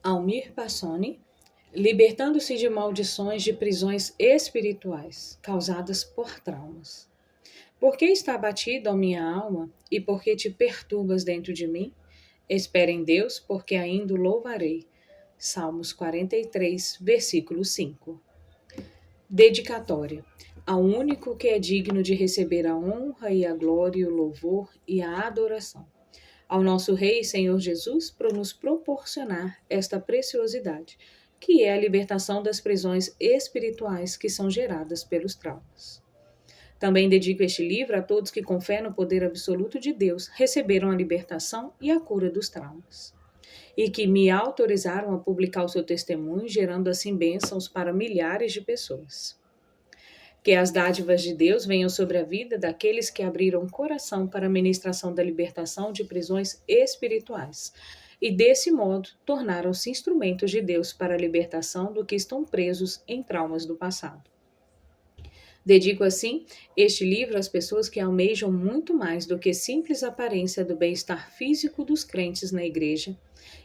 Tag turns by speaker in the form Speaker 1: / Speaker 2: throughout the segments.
Speaker 1: Almir Passoni, libertando-se de maldições de prisões espirituais causadas por traumas. Por que está abatida, ó minha alma, e por que te perturbas dentro de mim? Espera em Deus, porque ainda o louvarei. Salmos 43, versículo 5. Dedicatória. Ao único que é digno de receber a honra e a glória e o louvor e a adoração. Ao nosso Rei e Senhor Jesus por nos proporcionar esta preciosidade, que é a libertação das prisões espirituais que são geradas pelos traumas. Também dedico este livro a todos que, com fé no poder absoluto de Deus, receberam a libertação e a cura dos traumas, e que me autorizaram a publicar o seu testemunho, gerando assim bênçãos para milhares de pessoas. Que as dádivas de Deus venham sobre a vida daqueles que abriram o coração para a ministração da libertação de prisões espirituais e, desse modo, tornaram-se instrumentos de Deus para a libertação do que estão presos em traumas do passado. Dedico, assim, este livro às pessoas que almejam muito mais do que simples aparência do bem-estar físico dos crentes na igreja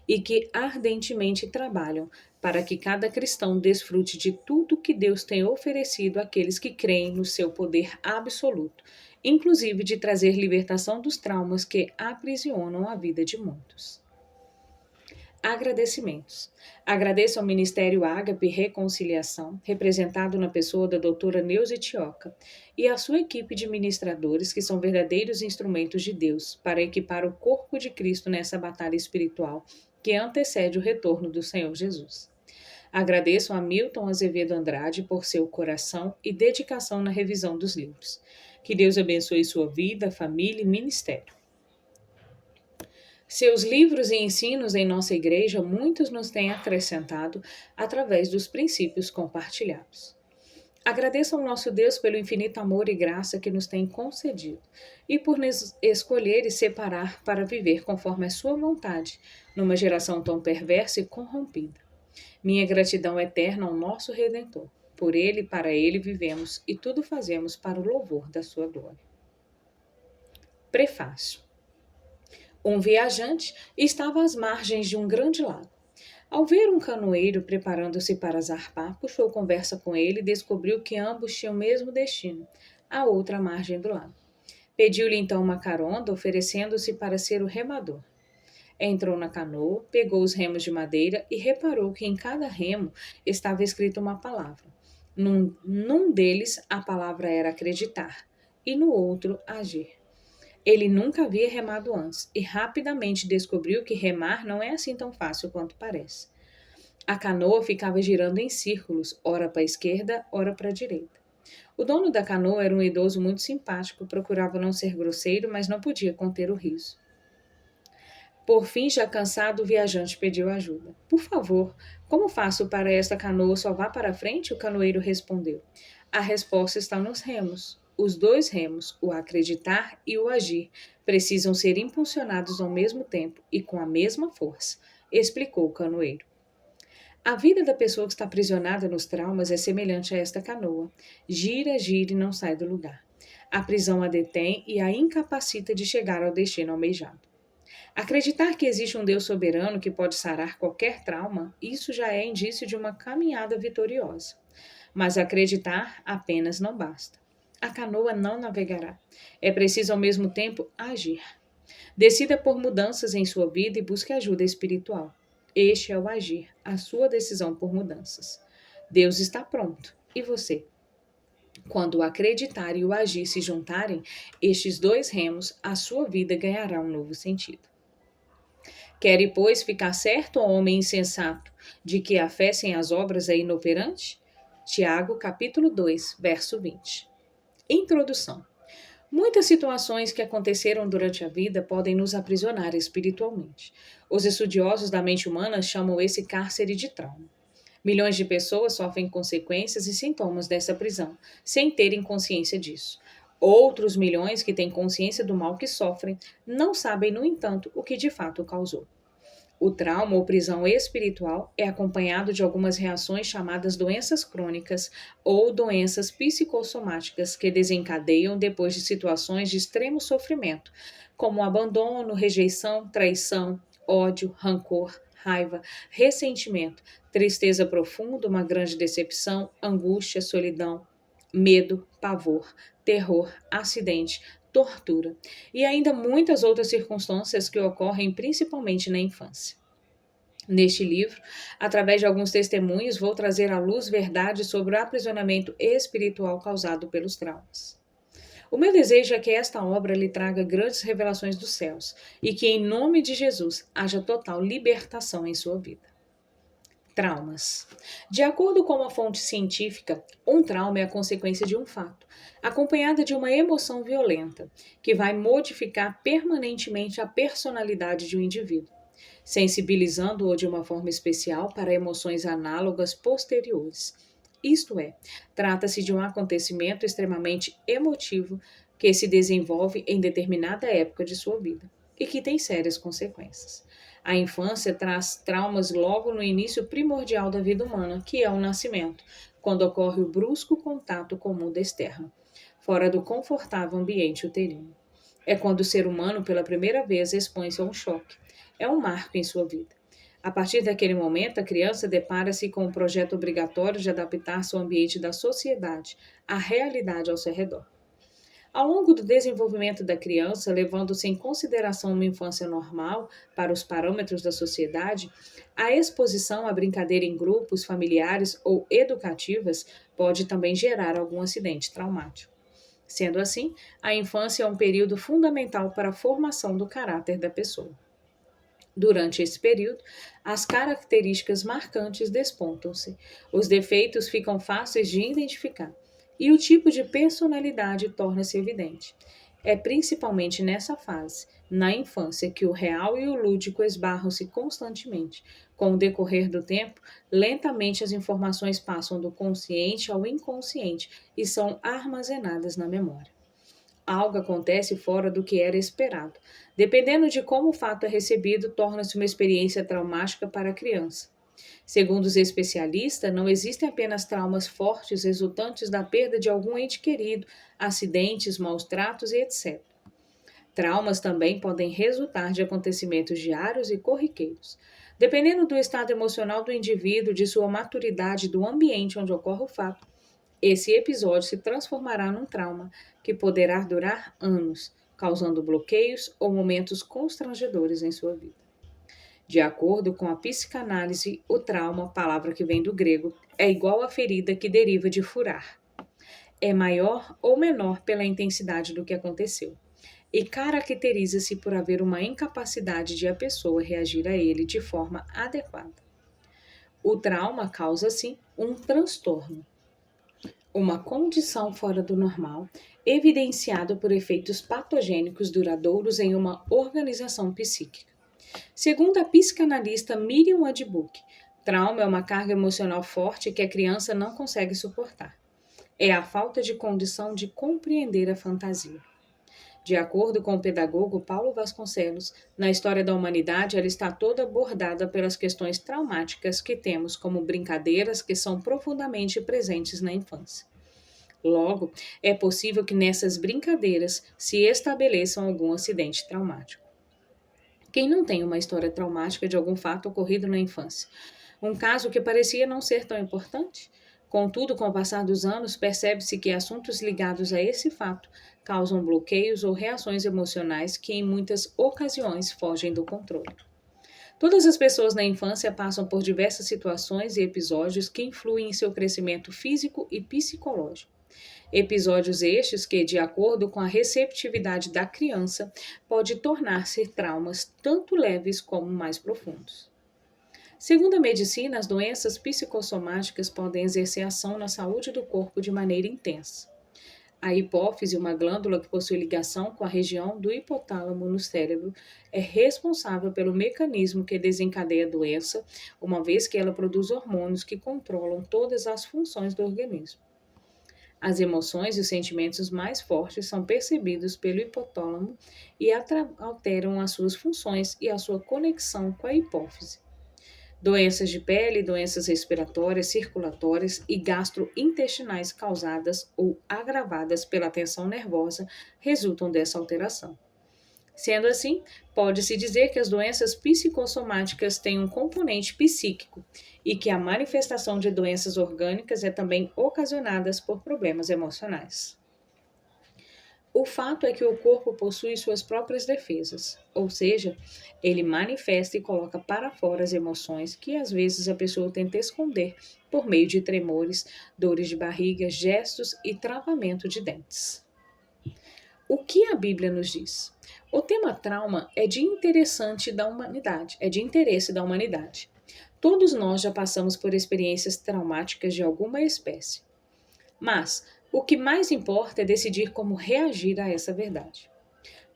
Speaker 1: e que ardentemente trabalham para que cada cristão desfrute de tudo que Deus tem oferecido àqueles que creem no seu poder absoluto, inclusive de trazer libertação dos traumas que aprisionam a vida de muitos. Agradecimentos. Agradeço ao Ministério Ágape Reconciliação, representado na pessoa da doutora Neuza Tioca, e à sua equipe de ministradores, que são verdadeiros instrumentos de Deus para equipar o corpo de Cristo nessa batalha espiritual que antecede o retorno do Senhor Jesus. Agradeço a Milton Azevedo Andrade por seu coração e dedicação na revisão dos livros. Que Deus abençoe sua vida, família e ministério. Seus livros e ensinos em nossa igreja, muitos nos têm acrescentado através dos princípios compartilhados. Agradeço ao nosso Deus pelo infinito amor e graça que nos tem concedido e por nos escolher e separar para viver conforme a sua vontade, numa geração tão perversa e corrompida. Minha gratidão eterna ao nosso Redentor. Por ele e para ele vivemos e tudo fazemos para o louvor da sua glória. Prefácio. Um viajante estava às margens de um grande lago. Ao ver um canoeiro preparando-se para zarpar, puxou conversa com ele e descobriu que ambos tinham o mesmo destino, a outra margem do lago. Pediu-lhe então uma carona, oferecendo-se para ser o remador. Entrou na canoa, pegou os remos de madeira e reparou que em cada remo estava escrita uma palavra. Num deles, a palavra era acreditar e no outro, agir. Ele nunca havia remado antes e rapidamente descobriu que remar não é assim tão fácil quanto parece. A canoa ficava girando em círculos, ora para a esquerda, ora para a direita. O dono da canoa era um idoso muito simpático, procurava não ser grosseiro, mas não podia conter o riso. Por fim, já cansado, o viajante pediu ajuda. Por favor, como faço para esta canoa só vá para frente? O canoeiro respondeu. A resposta está nos remos. Os dois remos, o acreditar e o agir, precisam ser impulsionados ao mesmo tempo e com a mesma força, explicou o canoeiro. A vida da pessoa que está aprisionada nos traumas é semelhante a esta canoa. Gira, gira e não sai do lugar. A prisão a detém e a incapacita de chegar ao destino almejado. Acreditar que existe um Deus soberano que pode sarar qualquer trauma, isso já é indício de uma caminhada vitoriosa. Mas acreditar apenas não basta. A canoa não navegará. É preciso ao mesmo tempo agir. Decida por mudanças em sua vida e busque ajuda espiritual. Este é o agir, a sua decisão por mudanças. Deus está pronto. E você? Quando o acreditar e o agir se juntarem, estes dois remos, a sua vida ganhará um novo sentido. Quer, pois, ficar certo, ó homem insensato, de que a fé sem as obras é inoperante? Tiago, capítulo 2, verso 20. Introdução. Muitas situações que aconteceram durante a vida podem nos aprisionar espiritualmente. Os estudiosos da mente humana chamam esse cárcere de trauma. Milhões de pessoas sofrem consequências e sintomas dessa prisão, sem terem consciência disso. Outros milhões que têm consciência do mal que sofrem não sabem, no entanto, o que de fato o causou. O trauma ou prisão espiritual é acompanhado de algumas reações chamadas doenças crônicas ou doenças psicossomáticas que desencadeiam depois de situações de extremo sofrimento, como abandono, rejeição, traição, ódio, rancor, raiva, ressentimento, tristeza profunda, uma grande decepção, angústia, solidão, medo, pavor, terror, acidente, tortura e ainda muitas outras circunstâncias que ocorrem principalmente na infância. Neste livro, através de alguns testemunhos, vou trazer à luz verdades sobre o aprisionamento espiritual causado pelos traumas. O meu desejo é que esta obra lhe traga grandes revelações dos céus e que, em nome de Jesus, haja total libertação em sua vida. Traumas. De acordo com uma fonte científica, um trauma é a consequência de um fato, acompanhada de uma emoção violenta, que vai modificar permanentemente a personalidade de um indivíduo, sensibilizando-o de uma forma especial para emoções análogas posteriores. Isto é, trata-se de um acontecimento extremamente emotivo que se desenvolve em determinada época de sua vida e que tem sérias consequências. A infância traz traumas logo no início primordial da vida humana, que é o nascimento, quando ocorre o brusco contato com o mundo externo, fora do confortável ambiente uterino. É quando o ser humano, pela primeira vez, expõe-se a um choque. É um marco em sua vida. A partir daquele momento, a criança depara-se com o projeto obrigatório de adaptar-se ao ambiente da sociedade, à realidade ao seu redor. Ao longo do desenvolvimento da criança, levando-se em consideração uma infância normal para os parâmetros da sociedade, a exposição à brincadeira em grupos familiares ou educativas pode também gerar algum acidente traumático. Sendo assim, a infância é um período fundamental para a formação do caráter da pessoa. Durante esse período, as características marcantes despontam-se, os defeitos ficam fáceis de identificar e o tipo de personalidade torna-se evidente. É principalmente nessa fase, na infância, que o real e o lúdico esbarram-se constantemente. Com o decorrer do tempo, lentamente as informações passam do consciente ao inconsciente e são armazenadas na memória. Algo acontece fora do que era esperado. Dependendo de como o fato é recebido, torna-se uma experiência traumática para a criança. Segundo os especialistas, não existem apenas traumas fortes resultantes da perda de algum ente querido, acidentes, maus tratos e etc. Traumas também podem resultar de acontecimentos diários e corriqueiros. Dependendo do estado emocional do indivíduo, de sua maturidade e do ambiente onde ocorre o fato, esse episódio se transformará num trauma que poderá durar anos, causando bloqueios ou momentos constrangedores em sua vida. De acordo com a psicanálise, o trauma, palavra que vem do grego, é igual à ferida que deriva de furar. É maior ou menor pela intensidade do que aconteceu e caracteriza-se por haver uma incapacidade de a pessoa reagir a ele de forma adequada. O trauma causa, sim, um transtorno, uma condição fora do normal, evidenciado por efeitos patogênicos duradouros em uma organização psíquica. Segundo a psicanalista Miriam Adbuck, trauma é uma carga emocional forte que a criança não consegue suportar. É a falta de condição de compreender a fantasia. De acordo com o pedagogo Paulo Vasconcelos, na história da humanidade ela está toda bordada pelas questões traumáticas que temos como brincadeiras que são profundamente presentes na infância. Logo, é possível que nessas brincadeiras se estabeleçam algum acidente traumático. Quem não tem uma história traumática de algum fato ocorrido na infância? Um caso que parecia não ser tão importante? Contudo, com o passar dos anos, percebe-se que assuntos ligados a esse fato causam bloqueios ou reações emocionais que, em muitas ocasiões, fogem do controle. Todas as pessoas na infância passam por diversas situações e episódios que influem em seu crescimento físico e psicológico. Episódios estes que, de acordo com a receptividade da criança, pode tornar-se traumas tanto leves como mais profundos. Segundo a medicina, as doenças psicossomáticas podem exercer ação na saúde do corpo de maneira intensa. A hipófise, uma glândula que possui ligação com a região do hipotálamo no cérebro, é responsável pelo mecanismo que desencadeia a doença, uma vez que ela produz hormônios que controlam todas as funções do organismo. As emoções e os sentimentos mais fortes são percebidos pelo hipotálamo e alteram as suas funções e a sua conexão com a hipófise. Doenças de pele, doenças respiratórias, circulatórias e gastrointestinais causadas ou agravadas pela tensão nervosa resultam dessa alteração. Sendo assim, pode-se dizer que as doenças psicossomáticas têm um componente psíquico e que a manifestação de doenças orgânicas é também ocasionada por problemas emocionais. O fato é que o corpo possui suas próprias defesas, ou seja, ele manifesta e coloca para fora as emoções que às vezes a pessoa tenta esconder por meio de tremores, dores de barriga, gestos e travamento de dentes. O que a Bíblia nos diz? O tema trauma é de interessante da humanidade, é de interesse da humanidade. Todos nós já passamos por experiências traumáticas de alguma espécie. Mas o que mais importa é decidir como reagir a essa verdade.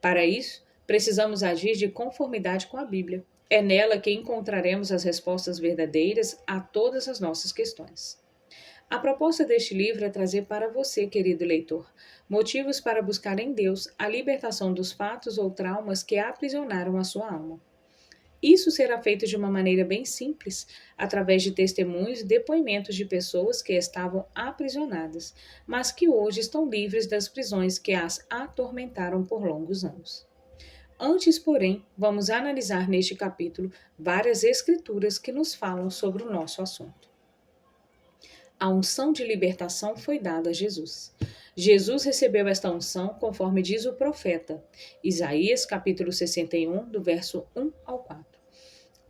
Speaker 1: Para isso, precisamos agir de conformidade com a Bíblia. É nela que encontraremos as respostas verdadeiras a todas as nossas questões. A proposta deste livro é trazer para você, querido leitor, motivos para buscar em Deus a libertação dos fatos ou traumas que aprisionaram a sua alma. Isso será feito de uma maneira bem simples, através de testemunhos e depoimentos de pessoas que estavam aprisionadas, mas que hoje estão livres das prisões que as atormentaram por longos anos. Antes, porém, vamos analisar neste capítulo várias escrituras que nos falam sobre o nosso assunto. A unção de libertação foi dada a Jesus. Jesus recebeu esta unção conforme diz o profeta, Isaías capítulo 61, do verso 1 ao 4.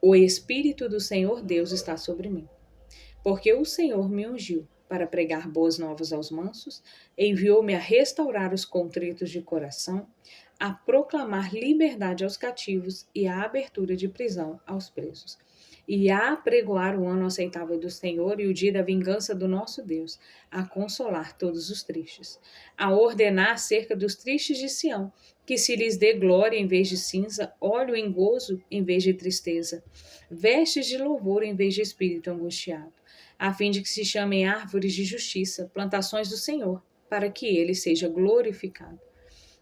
Speaker 1: O Espírito do Senhor Deus está sobre mim, porque o Senhor me ungiu para pregar boas novas aos mansos, enviou-me a restaurar os contritos de coração, a proclamar liberdade aos cativos e a abertura de prisão aos presos, e a apregoar o ano aceitável do Senhor e o dia da vingança do nosso Deus, a consolar todos os tristes, a ordenar acerca dos tristes de Sião, que se lhes dê glória em vez de cinza, óleo em gozo em vez de tristeza, vestes de louvor em vez de espírito angustiado, a fim de que se chamem árvores de justiça, plantações do Senhor, para que ele seja glorificado.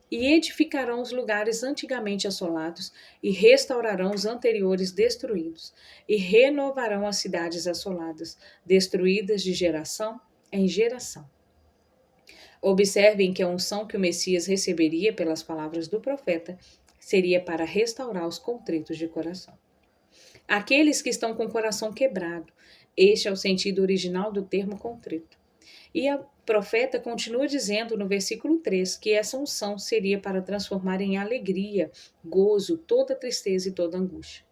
Speaker 1: E edificarão os lugares antigamente assolados, e restaurarão os anteriores destruídos, e renovarão as cidades assoladas, destruídas de geração em geração. Observem que a unção que o Messias receberia pelas palavras do profeta seria para restaurar os contritos de coração. Aqueles que estão com o coração quebrado, este é o sentido original do termo contrito. E a profeta continua dizendo no versículo 3 que essa unção seria para transformar em alegria, gozo, toda tristeza e toda angústia.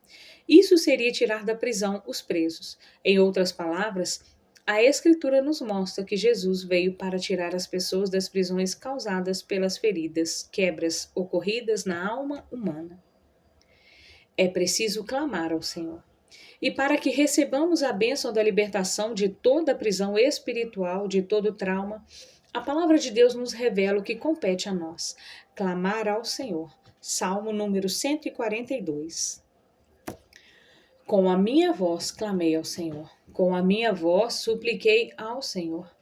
Speaker 1: Isso seria tirar da prisão os presos. Em outras palavras, a Escritura nos mostra que Jesus veio para tirar as pessoas das prisões causadas pelas feridas, quebras ocorridas na alma humana. É preciso clamar ao Senhor. E para que recebamos a bênção da libertação de toda a prisão espiritual, de todo trauma, a palavra de Deus nos revela o que compete a nós: clamar ao Senhor. Salmo número 142. Com a minha voz clamei ao Senhor, com a minha voz supliquei ao Senhor.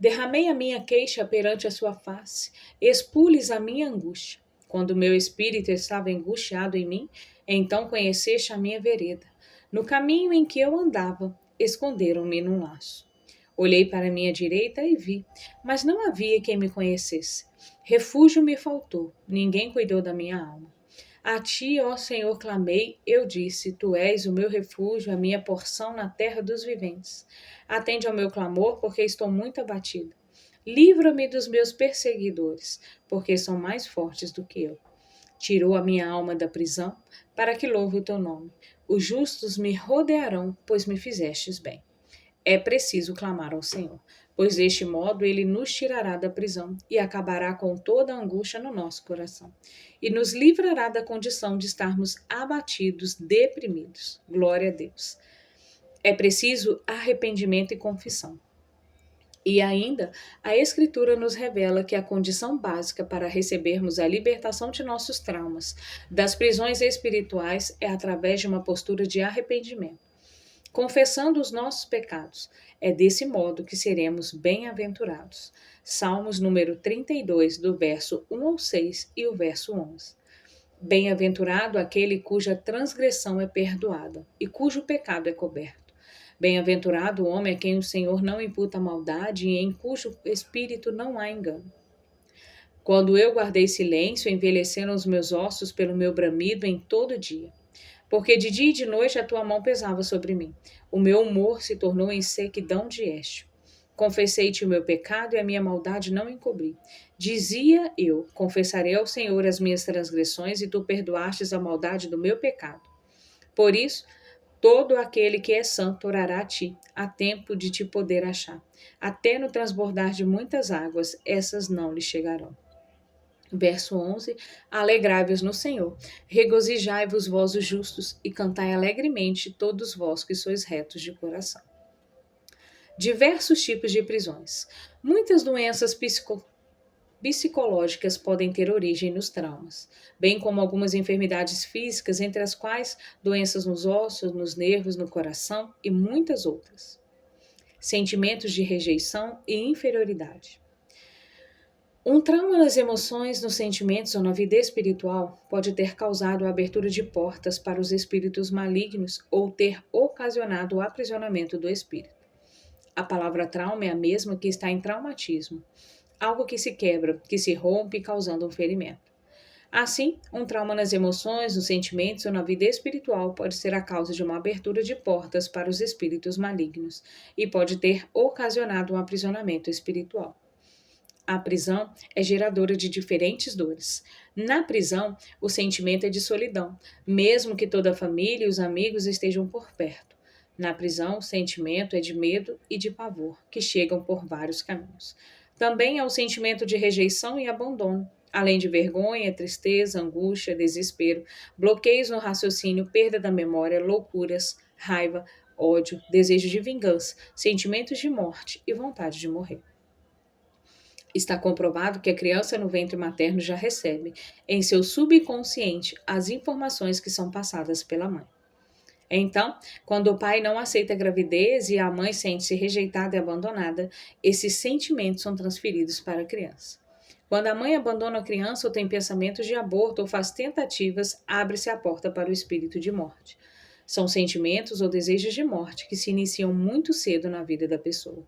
Speaker 1: Derramei a minha queixa perante a sua face, expules a minha angústia. Quando meu espírito estava angustiado em mim, então conheceste a minha vereda. No caminho em que eu andava, esconderam-me num laço. Olhei para a minha direita e vi, mas não havia quem me conhecesse. Refúgio me faltou, ninguém cuidou da minha alma. A ti, ó Senhor, clamei, eu disse, tu és o meu refúgio, a minha porção na terra dos viventes. Atende ao meu clamor, porque estou muito abatida. Livra-me dos meus perseguidores, porque são mais fortes do que eu. Tirou a minha alma da prisão, para que louve o teu nome. Os justos me rodearão, pois me fizestes bem. É preciso clamar ao Senhor, pois deste modo ele nos tirará da prisão e acabará com toda a angústia no nosso coração, e nos livrará da condição de estarmos abatidos, deprimidos. Glória a Deus. É preciso arrependimento e confissão. E ainda, a Escritura nos revela que a condição básica para recebermos a libertação de nossos traumas, das prisões espirituais, é através de uma postura de arrependimento, confessando os nossos pecados. É desse modo que seremos bem-aventurados. Salmos número 32, do verso 1 ao 6 e o verso 11. Bem-aventurado aquele cuja transgressão é perdoada e cujo pecado é coberto. Bem-aventurado o homem a quem o Senhor não imputa maldade e em cujo espírito não há engano. Quando eu guardei silêncio, envelheceram os meus ossos pelo meu bramido em todo dia. Porque de dia e de noite a tua mão pesava sobre mim. O meu humor se tornou em sequidão de eixo. Confessei-te o meu pecado e a minha maldade não encobri. Dizia eu: confessarei ao Senhor as minhas transgressões, e tu perdoastes a maldade do meu pecado. Por isso, todo aquele que é santo orará a ti, a tempo de te poder achar. Até no transbordar de muitas águas, essas não lhe chegarão. Verso 11: Alegrai-vos no Senhor, regozijai-vos vós os justos, e cantai alegremente todos vós que sois retos de coração. Diversos tipos de prisões. Muitas doenças psicológicas podem ter origem nos traumas, bem como algumas enfermidades físicas, entre as quais doenças nos ossos, nos nervos, no coração e muitas outras. Sentimentos de rejeição e inferioridade. Um trauma nas emoções, nos sentimentos ou na vida espiritual pode ter causado a abertura de portas para os espíritos malignos ou ter ocasionado o aprisionamento do espírito. A palavra trauma é a mesma que está em traumatismo, algo que se quebra, que se rompe, causando um ferimento. Assim, um trauma nas emoções, nos sentimentos ou na vida espiritual pode ser a causa de uma abertura de portas para os espíritos malignos e pode ter ocasionado um aprisionamento espiritual. A prisão é geradora de diferentes dores. Na prisão, o sentimento é de solidão, mesmo que toda a família e os amigos estejam por perto. Na prisão, o sentimento é de medo e de pavor, que chegam por vários caminhos. Também há o sentimento de rejeição e abandono, além de vergonha, tristeza, angústia, desespero, bloqueios no raciocínio, perda da memória, loucuras, raiva, ódio, desejo de vingança, sentimentos de morte e vontade de morrer. Está comprovado que a criança no ventre materno já recebe, em seu subconsciente, as informações que são passadas pela mãe. Então, quando o pai não aceita a gravidez e a mãe sente-se rejeitada e abandonada, esses sentimentos são transferidos para a criança. Quando a mãe abandona a criança ou tem pensamentos de aborto ou faz tentativas, abre-se a porta para o espírito de morte. São sentimentos ou desejos de morte que se iniciam muito cedo na vida da pessoa.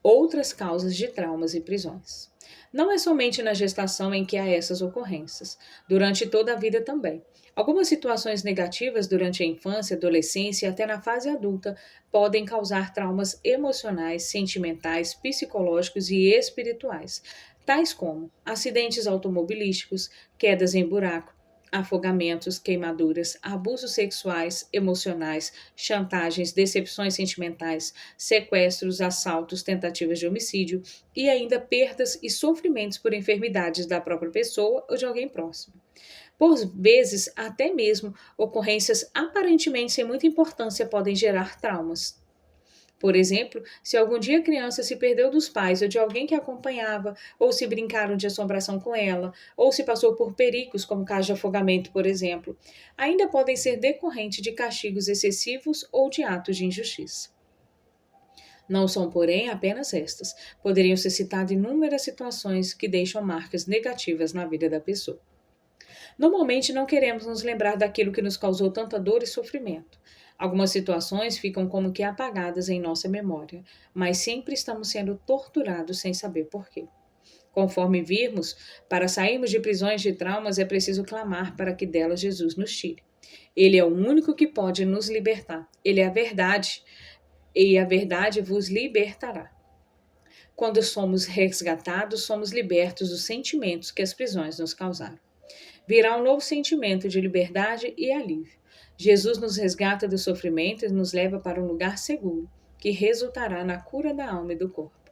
Speaker 1: Outras causas de traumas e prisões. Não é somente na gestação em que há essas ocorrências, durante toda a vida também. Algumas situações negativas durante a infância, adolescência e até na fase adulta podem causar traumas emocionais, sentimentais, psicológicos e espirituais, tais como acidentes automobilísticos, quedas em buraco, afogamentos, queimaduras, abusos sexuais, emocionais, chantagens, decepções sentimentais, sequestros, assaltos, tentativas de homicídio e ainda perdas e sofrimentos por enfermidades da própria pessoa ou de alguém próximo. Por vezes, até mesmo ocorrências aparentemente sem muita importância podem gerar traumas. Por exemplo, se algum dia a criança se perdeu dos pais ou de alguém que a acompanhava, ou se brincaram de assombração com ela, ou se passou por perigos, como caso de afogamento, por exemplo, ainda podem ser decorrentes de castigos excessivos ou de atos de injustiça. Não são, porém, apenas estas. Poderiam ser citadas inúmeras situações que deixam marcas negativas na vida da pessoa. Normalmente não queremos nos lembrar daquilo que nos causou tanta dor e sofrimento. Algumas situações ficam como que apagadas em nossa memória, mas sempre estamos sendo torturados sem saber porquê. Conforme vimos, para sairmos de prisões de traumas é preciso clamar para que delas Jesus nos tire. Ele é o único que pode nos libertar. Ele é a verdade, e a verdade vos libertará. Quando somos resgatados, somos libertos dos sentimentos que as prisões nos causaram. Virá um novo sentimento de liberdade e alívio. Jesus nos resgata do sofrimento e nos leva para um lugar seguro, que resultará na cura da alma e do corpo.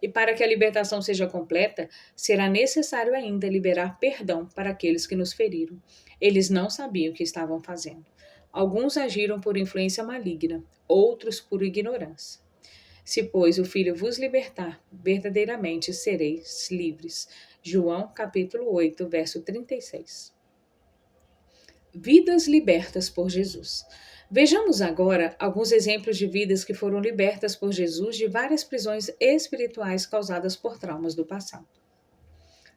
Speaker 1: E para que a libertação seja completa, será necessário ainda liberar perdão para aqueles que nos feriram. Eles não sabiam o que estavam fazendo. Alguns agiram por influência maligna, outros por ignorância. Se, pois, o Filho vos libertar, verdadeiramente sereis livres. João, capítulo 8, verso 36. Vidas libertas por Jesus. Vejamos agora alguns exemplos de vidas que foram libertas por Jesus de várias prisões espirituais causadas por traumas do passado.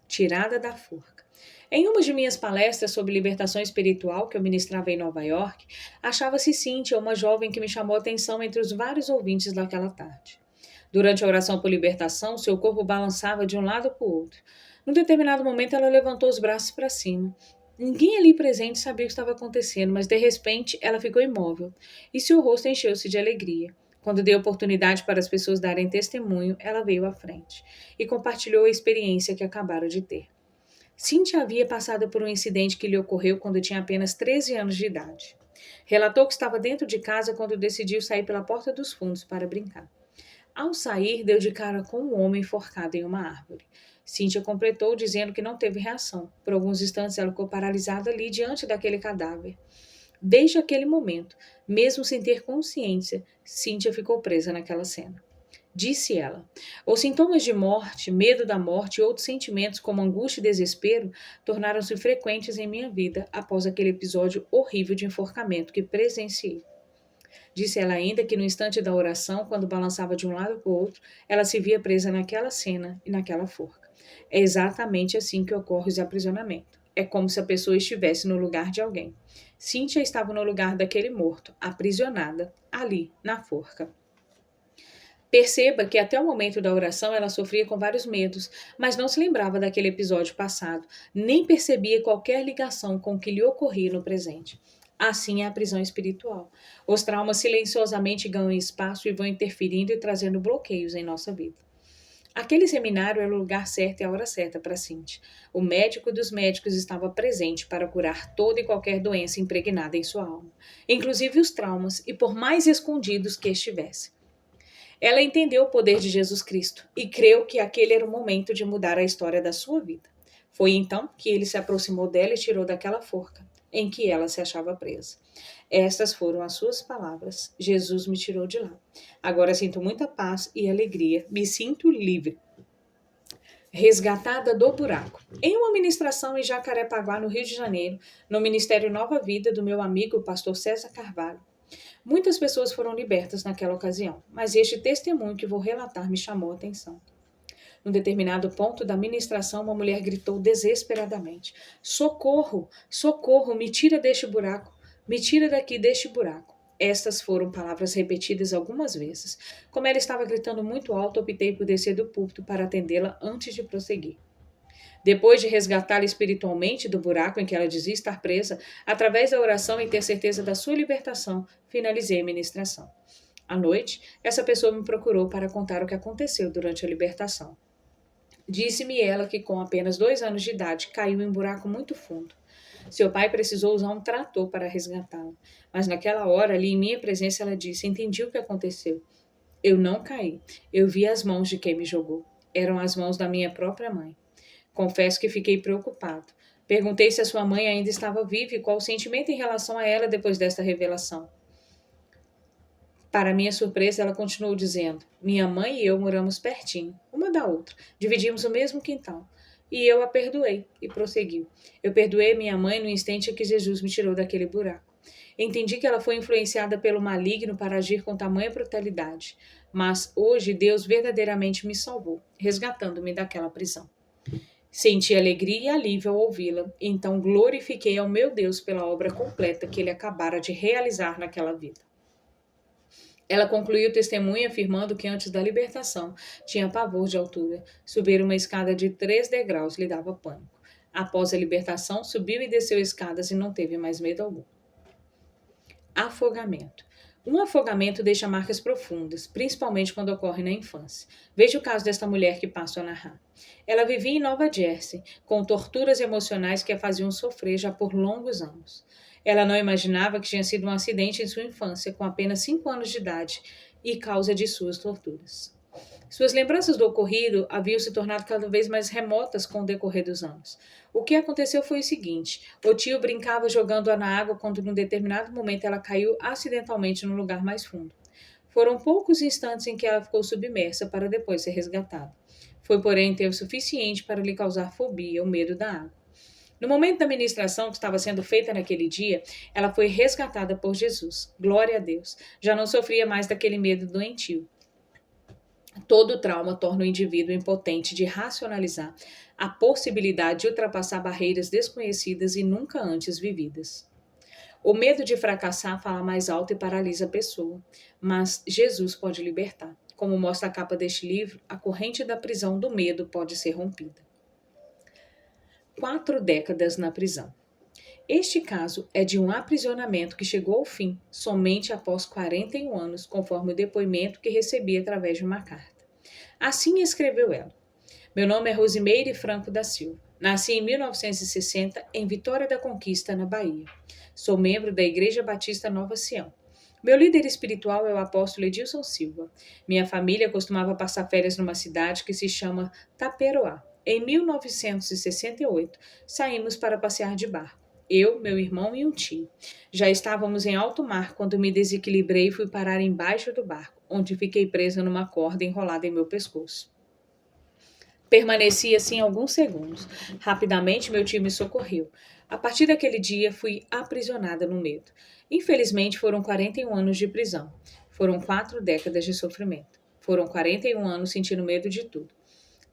Speaker 1: Tirada da forca. Em uma de minhas palestras sobre libertação espiritual que eu ministrava em Nova York, achava-se Cíntia, uma jovem que me chamou a atenção entre os vários ouvintes daquela tarde. Durante a oração por libertação, seu corpo balançava de um lado para o outro. Num determinado momento, ela levantou os braços para cima. Ninguém ali presente sabia o que estava acontecendo, mas de repente ela ficou imóvel e seu rosto encheu-se de alegria. Quando deu oportunidade para as pessoas darem testemunho, ela veio à frente e compartilhou a experiência que acabara de ter. Cynthia havia passado por um incidente que lhe ocorreu quando tinha apenas 13 anos de idade. Relatou que estava dentro de casa quando decidiu sair pela porta dos fundos para brincar. Ao sair, deu de cara com um homem enforcado em uma árvore. Cynthia completou dizendo que não teve reação. Por alguns instantes ela ficou paralisada ali diante daquele cadáver. Desde aquele momento, mesmo sem ter consciência, Cynthia ficou presa naquela cena. Disse ela. Os sintomas de morte, medo da morte e outros sentimentos como angústia e desespero tornaram-se frequentes em minha vida após aquele episódio horrível de enforcamento que presenciei. Disse ela ainda que no instante da oração, quando balançava de um lado para o outro, ela se via presa naquela cena e naquela forca. É exatamente assim que ocorre o aprisionamento. É como se a pessoa estivesse no lugar de alguém. Cynthia estava no lugar daquele morto, aprisionada, ali, na forca. Perceba que até o momento da oração ela sofria com vários medos, mas não se lembrava daquele episódio passado, nem percebia qualquer ligação com o que lhe ocorria no presente. Assim é a prisão espiritual. Os traumas silenciosamente ganham espaço e vão interferindo e trazendo bloqueios em nossa vida. Aquele seminário era o lugar certo e a hora certa para Cynthia. O médico dos médicos estava presente para curar toda e qualquer doença impregnada em sua alma, inclusive os traumas, e por mais escondidos que estivessem. Ela entendeu o poder de Jesus Cristo e creu que aquele era o momento de mudar a história da sua vida. Foi então que ele se aproximou dela e tirou daquela forca em que ela se achava presa. Estas foram as suas palavras. Jesus me tirou de lá. Agora sinto muita paz e alegria. Me sinto livre. Resgatada do buraco. Em uma ministração em Jacarepaguá, no Rio de Janeiro, no Ministério Nova Vida do meu amigo o pastor César Carvalho, muitas pessoas foram libertas naquela ocasião, mas este testemunho que vou relatar me chamou a atenção. Num determinado ponto da ministração, uma mulher gritou desesperadamente: Socorro! Socorro! Me tira deste buraco! Me tira daqui deste buraco! Estas foram palavras repetidas algumas vezes. Como ela estava gritando muito alto, optei por descer do púlpito para atendê-la antes de prosseguir. Depois de resgatá-la espiritualmente do buraco em que ela dizia estar presa, através da oração e ter certeza da sua libertação, finalizei a ministração. À noite, essa pessoa me procurou para contar o que aconteceu durante a libertação. Disse-me ela que com apenas 2 anos de idade caiu em um buraco muito fundo. Seu pai precisou usar um trator para resgatá-la, mas naquela hora, ali em minha presença, ela disse: Entendi o que aconteceu. Eu não caí. Eu vi as mãos de quem me jogou. Eram as mãos da minha própria mãe. Confesso que fiquei preocupado. Perguntei se a sua mãe ainda estava viva e qual o sentimento em relação a ela depois desta revelação. Para minha surpresa, ela continuou dizendo: Minha mãe e eu moramos pertinho, uma da outra. Dividimos o mesmo quintal. E eu a perdoei, e prosseguiu. Eu perdoei minha mãe no instante em que Jesus me tirou daquele buraco. Entendi que ela foi influenciada pelo maligno para agir com tamanha brutalidade. Mas hoje Deus verdadeiramente me salvou, resgatando-me daquela prisão. Senti alegria e alívio ao ouvi-la, então glorifiquei ao meu Deus pela obra completa que ele acabara de realizar naquela vida. Ela concluiu o testemunho afirmando que antes da libertação tinha pavor de altura. Subir uma escada de 3 degraus lhe dava pânico. Após a libertação, subiu e desceu escadas e não teve mais medo algum. Afogamento. Um afogamento deixa marcas profundas, principalmente quando ocorre na infância. Veja o caso desta mulher que passo a narrar. Ela vivia em Nova Jersey, com torturas emocionais que a faziam sofrer já por longos anos. Ela não imaginava que tinha sido um acidente em sua infância, com apenas 5 anos de idade, e causa de suas torturas. Suas lembranças do ocorrido haviam se tornado cada vez mais remotas com o decorrer dos anos. O que aconteceu foi o seguinte: o tio brincava jogando-a na água quando, num determinado momento, ela caiu acidentalmente no lugar mais fundo. Foram poucos instantes em que ela ficou submersa para depois ser resgatada. Foi, porém, tempo suficiente para lhe causar fobia, o medo da água. No momento da ministração que estava sendo feita naquele dia, ela foi resgatada por Jesus. Glória a Deus. Já não sofria mais daquele medo doentio. Todo trauma torna o indivíduo impotente de racionalizar a possibilidade de ultrapassar barreiras desconhecidas e nunca antes vividas. O medo de fracassar fala mais alto e paralisa a pessoa, mas Jesus pode libertar. Como mostra a capa deste livro, a corrente da prisão do medo pode ser rompida. 4 décadas na prisão. Este caso é de um aprisionamento que chegou ao fim somente após 41 anos, conforme o depoimento que recebi através de uma carta. Assim escreveu ela. Meu nome é Rosimeire Franco da Silva. Nasci em 1960 em Vitória da Conquista, na Bahia. Sou membro da Igreja Batista Nova Sião. Meu líder espiritual é o apóstolo Edilson Silva. Minha família costumava passar férias numa cidade que se chama Taperoá. Em 1968, saímos para passear de barco. Eu, meu irmão e um tio. Já estávamos em alto mar quando me desequilibrei e fui parar embaixo do barco, onde fiquei presa numa corda enrolada em meu pescoço. Permaneci assim alguns segundos. Rapidamente meu tio me socorreu. A partir daquele dia fui aprisionada no medo. Infelizmente foram 41 anos de prisão. Foram 4 décadas de sofrimento. Foram 41 anos sentindo medo de tudo.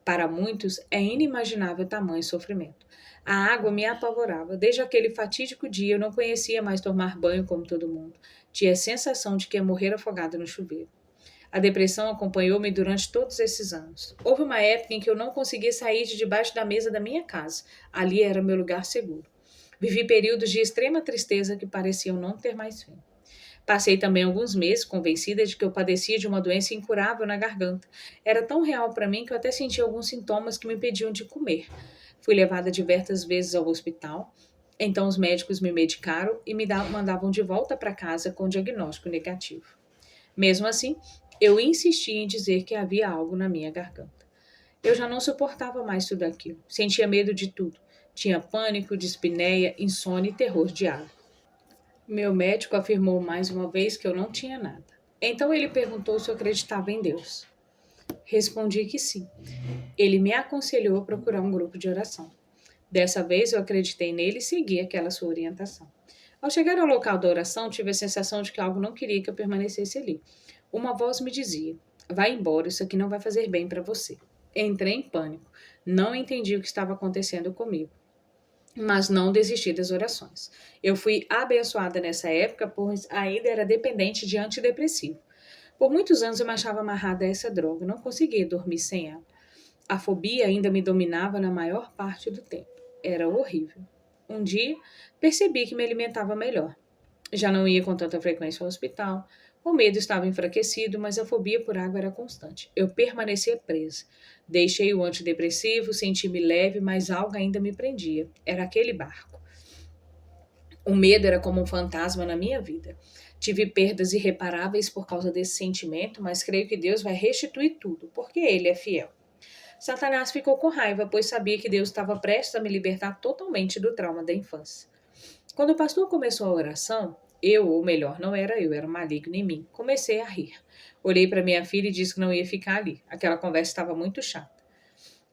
Speaker 1: Para muitos é inimaginável tamanho sofrimento. A água me apavorava. Desde aquele fatídico dia eu não conhecia mais tomar banho como todo mundo. Tinha a sensação de que ia morrer afogada no chuveiro. A depressão acompanhou-me durante todos esses anos. Houve uma época em que eu não conseguia sair de debaixo da mesa da minha casa. Ali era meu lugar seguro. Vivi períodos de extrema tristeza que pareciam não ter mais fim. Passei também alguns meses convencida de que eu padecia de uma doença incurável na garganta. Era tão real para mim que eu até sentia alguns sintomas que me impediam de comer. Fui levada diversas vezes ao hospital. Então os médicos me medicaram e me mandavam de volta para casa com diagnóstico negativo. Mesmo assim, eu insistia em dizer que havia algo na minha garganta. Eu já não suportava mais tudo aquilo. Sentia medo de tudo. Tinha pânico, dispneia, insônia e terror diário. Meu médico afirmou mais uma vez que eu não tinha nada. Então ele perguntou se eu acreditava em Deus. Respondi que sim. Ele me aconselhou a procurar um grupo de oração. Dessa vez eu acreditei nele e segui aquela sua orientação. Ao chegar ao local da oração, tive a sensação de que algo não queria que eu permanecesse ali. Uma voz me dizia: vai embora, isso aqui não vai fazer bem para você. Entrei em pânico. Não entendi o que estava acontecendo comigo. Mas não desisti das orações. Eu fui abençoada nessa época, pois ainda era dependente de antidepressivo. Por muitos anos eu me achava amarrada a essa droga, não conseguia dormir sem ela. A fobia ainda me dominava na maior parte do tempo. Era horrível. Um dia, percebi que me alimentava melhor. Já não ia com tanta frequência ao hospital. O medo estava enfraquecido, mas a fobia por água era constante. Eu permanecia presa. Deixei o antidepressivo, senti-me leve, mas algo ainda me prendia. Era aquele barco. O medo era como um fantasma na minha vida. Tive perdas irreparáveis por causa desse sentimento, mas creio que Deus vai restituir tudo, porque Ele é fiel. Satanás ficou com raiva, pois sabia que Deus estava prestes a me libertar totalmente do trauma da infância. Quando o pastor começou a oração, ou melhor, não era eu, era maligno em mim. Comecei a rir. Olhei para minha filha e disse que não ia ficar ali. Aquela conversa estava muito chata.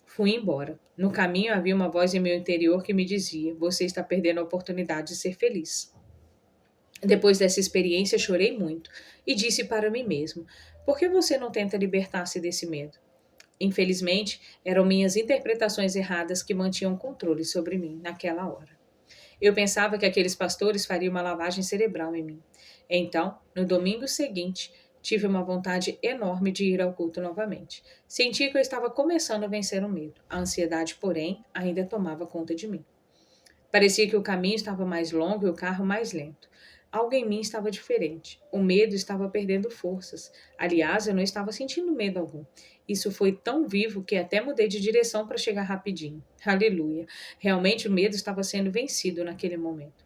Speaker 1: Fui embora. No caminho havia uma voz em meu interior que me dizia: você está perdendo a oportunidade de ser feliz. Depois dessa experiência, chorei muito e disse para mim mesmo: por que você não tenta libertar-se desse medo? Infelizmente, eram minhas interpretações erradas que mantinham controle sobre mim naquela hora. Eu pensava que aqueles pastores fariam uma lavagem cerebral em mim. Então, no domingo seguinte, tive uma vontade enorme de ir ao culto novamente. Senti que eu estava começando a vencer o medo. A ansiedade, porém, ainda tomava conta de mim. Parecia que o caminho estava mais longo e o carro mais lento. Algo em mim estava diferente. O medo estava perdendo forças. Aliás, eu não estava sentindo medo algum. Isso foi tão vivo que até mudei de direção para chegar rapidinho. Aleluia! Realmente o medo estava sendo vencido naquele momento.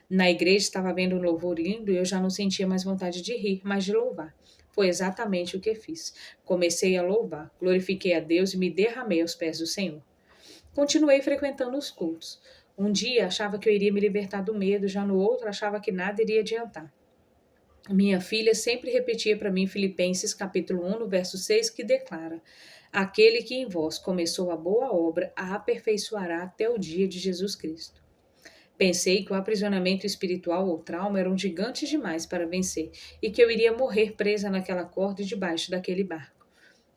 Speaker 1: Na igreja estava vendo um louvor lindo e eu já não sentia mais vontade de rir, mas de louvar. Foi exatamente o que fiz. Comecei a louvar, glorifiquei a Deus e me derramei aos pés do Senhor. Continuei frequentando os cultos. Um dia achava que eu iria me libertar do medo, já no outro achava que nada iria adiantar. Minha filha sempre repetia para mim Filipenses capítulo 1, no verso 6, que declara: aquele que em vós começou a boa obra a aperfeiçoará até o dia de Jesus Cristo. Pensei que o aprisionamento espiritual ou trauma eram gigantes demais para vencer e que eu iria morrer presa naquela corda debaixo daquele barco.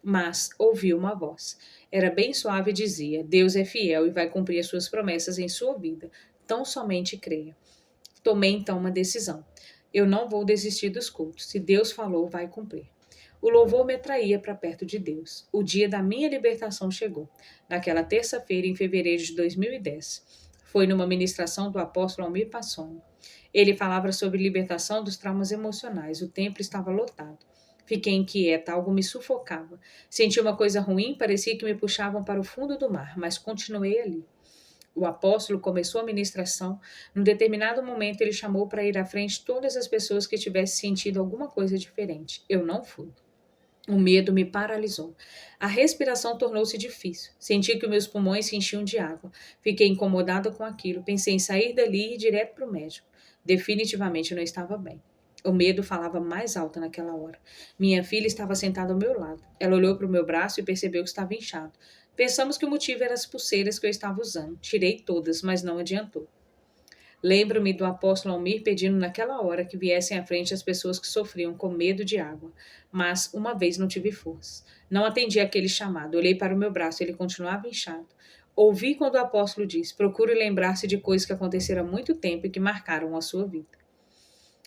Speaker 1: Mas ouvi uma voz. Era bem suave e dizia: Deus é fiel e vai cumprir as suas promessas em sua vida. Tão somente creia. Tomei então uma decisão. Eu não vou desistir dos cultos. Se Deus falou, vai cumprir. O louvor me atraía para perto de Deus. O dia da minha libertação chegou, naquela terça-feira em fevereiro de 2010. Foi numa ministração do apóstolo Almir Passon. Ele falava sobre libertação dos traumas emocionais. O templo estava lotado. Fiquei inquieta, algo me sufocava. Senti uma coisa ruim, parecia que me puxavam para o fundo do mar, mas continuei ali. O apóstolo começou a ministração. Num determinado momento, ele chamou para ir à frente todas as pessoas que tivessem sentido alguma coisa diferente. Eu não fui. O medo me paralisou. A respiração tornou-se difícil. Senti que meus pulmões se enchiam de água. Fiquei incomodada com aquilo. Pensei em sair dali e ir direto para o médico. Definitivamente não estava bem. O medo falava mais alto naquela hora. Minha filha estava sentada ao meu lado. Ela olhou para o meu braço e percebeu que estava inchado. Pensamos que o motivo eram as pulseiras que eu estava usando. Tirei todas, mas não adiantou. Lembro-me do apóstolo Almir pedindo naquela hora que viessem à frente as pessoas que sofriam com medo de água, mas uma vez não tive força. Não atendi aquele chamado, olhei para o meu braço, ele continuava inchado. Ouvi quando o apóstolo disse: procure lembrar-se de coisas que aconteceram há muito tempo e que marcaram a sua vida.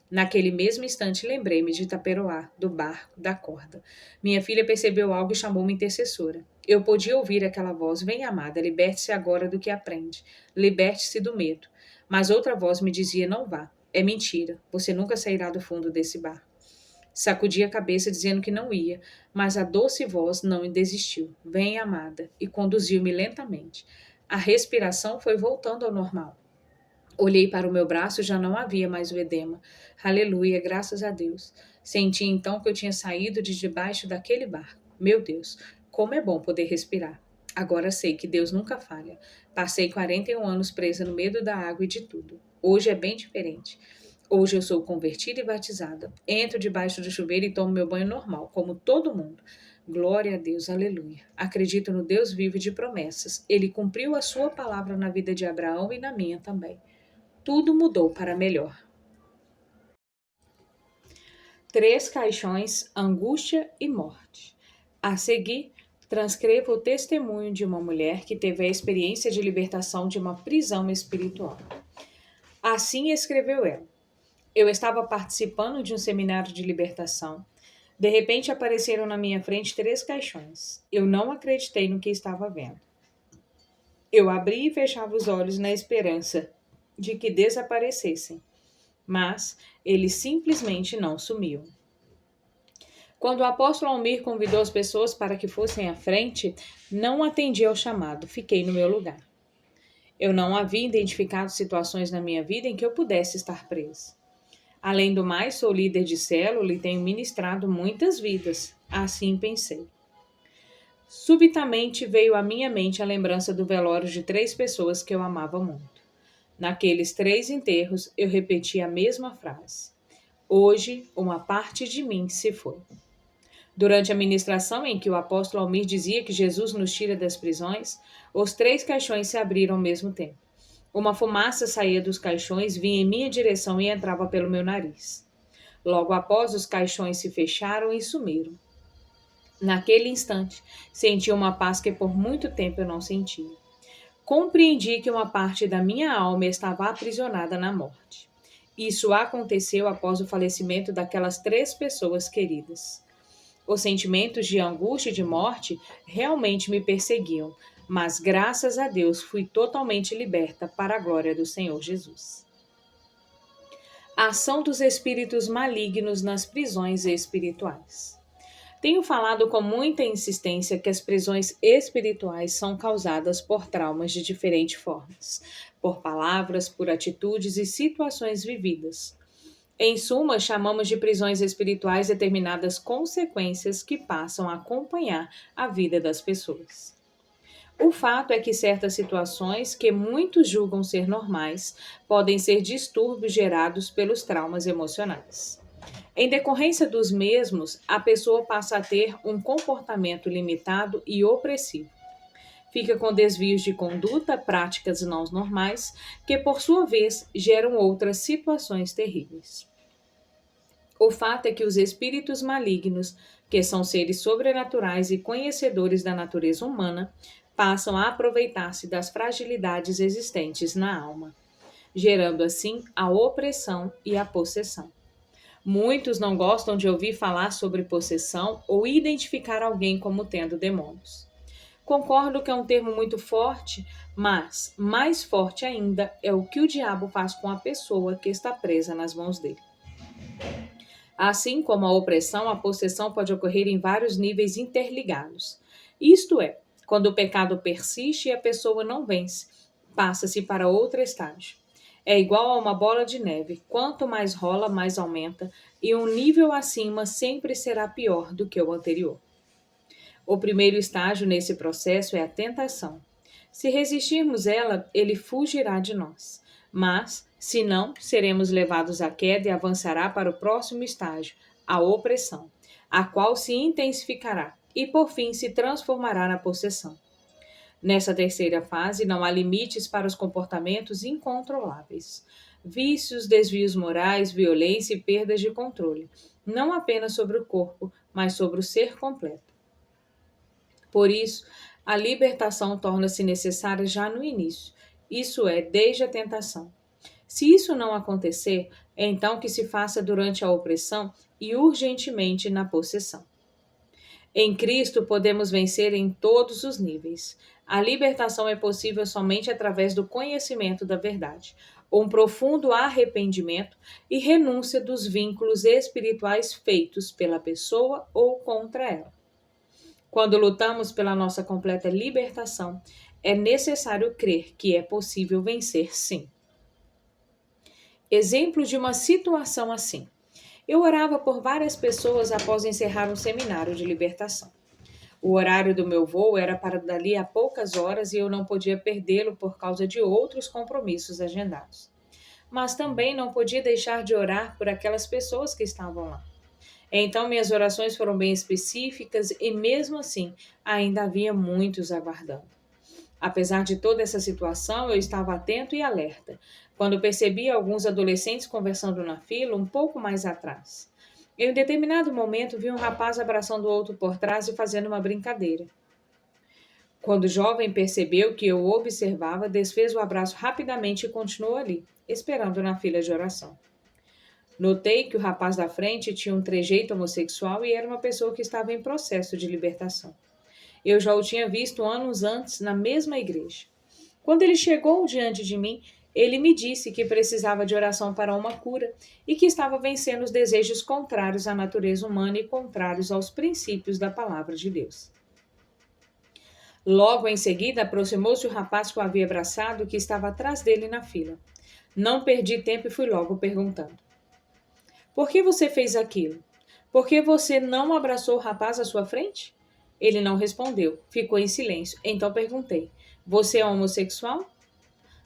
Speaker 1: Naquele mesmo instante lembrei-me de Taperoá, do barco, da corda. Minha filha percebeu algo e chamou-me intercessora. Eu podia ouvir aquela voz: venha, amada, liberte-se agora do que aprende. Liberte-se do medo. Mas outra voz me dizia: não vá. É mentira. Você nunca sairá do fundo desse barco. Sacudi a cabeça dizendo que não ia, mas a doce voz não desistiu. Venha, amada, e conduziu-me lentamente. A respiração foi voltando ao normal. Olhei para o meu braço e já não havia mais o edema. Aleluia, graças a Deus. Senti então que eu tinha saído de debaixo daquele barco. Meu Deus, como é bom poder respirar. Agora sei que Deus nunca falha. Passei 41 anos presa no medo da água e de tudo. Hoje é bem diferente. Hoje eu sou convertida e batizada. Entro debaixo do chuveiro e tomo meu banho normal, como todo mundo. Glória a Deus, aleluia. Acredito no Deus vivo de promessas. Ele cumpriu a sua palavra na vida de Abraão e na minha também. Tudo mudou para melhor. 3 caixões, angústia e morte. A seguir, transcrevo o testemunho de uma mulher que teve a experiência de libertação de uma prisão espiritual. Assim escreveu ela: eu estava participando de um seminário de libertação. De repente apareceram na minha frente 3 caixões. Eu não acreditei no que estava vendo. Eu abri e fechava os olhos na esperança de que desaparecessem, mas eles simplesmente não sumiam. Quando o apóstolo Almir convidou as pessoas para que fossem à frente, não atendi ao chamado, fiquei no meu lugar. Eu não havia identificado situações na minha vida em que eu pudesse estar presa. Além do mais, sou líder de célula e tenho ministrado muitas vidas, assim pensei. Subitamente veio à minha mente a lembrança do velório de 3 pessoas que eu amava muito. Naqueles 3 enterros, eu repeti a mesma frase: hoje, uma parte de mim se foi. Durante a ministração em que o apóstolo Almir dizia que Jesus nos tira das prisões, os 3 caixões se abriram ao mesmo tempo. Uma fumaça saía dos caixões, vinha em minha direção e entrava pelo meu nariz. Logo após, os caixões se fecharam e sumiram. Naquele instante, senti uma paz que por muito tempo eu não sentia. Compreendi que uma parte da minha alma estava aprisionada na morte. Isso aconteceu após o falecimento daquelas 3 pessoas queridas. Os sentimentos de angústia e de morte realmente me perseguiam, mas graças a Deus fui totalmente liberta para a glória do Senhor Jesus. A ação dos espíritos malignos nas prisões espirituais. Tenho falado com muita insistência que as prisões espirituais são causadas por traumas de diferentes formas, por palavras, por atitudes e situações vividas. Em suma, chamamos de prisões espirituais determinadas consequências que passam a acompanhar a vida das pessoas. O fato é que certas situações, que muitos julgam ser normais, podem ser distúrbios gerados pelos traumas emocionais. Em decorrência dos mesmos, a pessoa passa a ter um comportamento limitado e opressivo. Fica com desvios de conduta, práticas não normais, que por sua vez geram outras situações terríveis. O fato é que os espíritos malignos, que são seres sobrenaturais e conhecedores da natureza humana, passam a aproveitar-se das fragilidades existentes na alma, gerando assim a opressão e a possessão. Muitos não gostam de ouvir falar sobre possessão ou identificar alguém como tendo demônios. Concordo que é um termo muito forte, mas mais forte ainda é o que o diabo faz com a pessoa que está presa nas mãos dele. Assim como a opressão, a possessão pode ocorrer em vários níveis interligados. Isto é, quando o pecado persiste e a pessoa não vence, passa-se para outro estágio. É igual a uma bola de neve: quanto mais rola, mais aumenta, e um nível acima sempre será pior do que o anterior. O primeiro estágio nesse processo é a tentação. Se resistirmos ela, ele fugirá de nós. Mas, se não, seremos levados à queda e avançará para o próximo estágio, a opressão, a qual se intensificará e, por fim, se transformará na possessão. Nessa terceira fase, não há limites para os comportamentos incontroláveis. Vícios, desvios morais, violência e perdas de controle, não apenas sobre o corpo, mas sobre o ser completo. Por isso, a libertação torna-se necessária já no início, isso é, desde a tentação. Se isso não acontecer, é então que se faça durante a opressão e urgentemente na possessão. Em Cristo podemos vencer em todos os níveis. A libertação é possível somente através do conhecimento da verdade, um profundo arrependimento e renúncia dos vínculos espirituais feitos pela pessoa ou contra ela. Quando lutamos pela nossa completa libertação, é necessário crer que é possível vencer, sim. Exemplo de uma situação assim. Eu orava por várias pessoas após encerrar um seminário de libertação. O horário do meu voo era para dali a poucas horas e eu não podia perdê-lo por causa de outros compromissos agendados. Mas também não podia deixar de orar por aquelas pessoas que estavam lá. Então minhas orações foram bem específicas e mesmo assim ainda havia muitos aguardando. Apesar de toda essa situação, eu estava atento e alerta, quando percebi alguns adolescentes conversando na fila um pouco mais atrás. Em um determinado momento, vi um rapaz abraçando o outro por trás e fazendo uma brincadeira. Quando o jovem percebeu que eu o observava, desfez o abraço rapidamente e continuou ali, esperando na fila de oração. Notei que o rapaz da frente tinha um trejeito homossexual e era uma pessoa que estava em processo de libertação. Eu já o tinha visto anos antes na mesma igreja. Quando ele chegou diante de mim, ele me disse que precisava de oração para uma cura e que estava vencendo os desejos contrários à natureza humana e contrários aos princípios da palavra de Deus. Logo em seguida, aproximou-se o rapaz que o havia abraçado e que estava atrás dele na fila. Não perdi tempo e fui logo perguntando: por que você fez aquilo? Por que você não abraçou o rapaz à sua frente? Ele não respondeu, ficou em silêncio. Então perguntei: você é homossexual?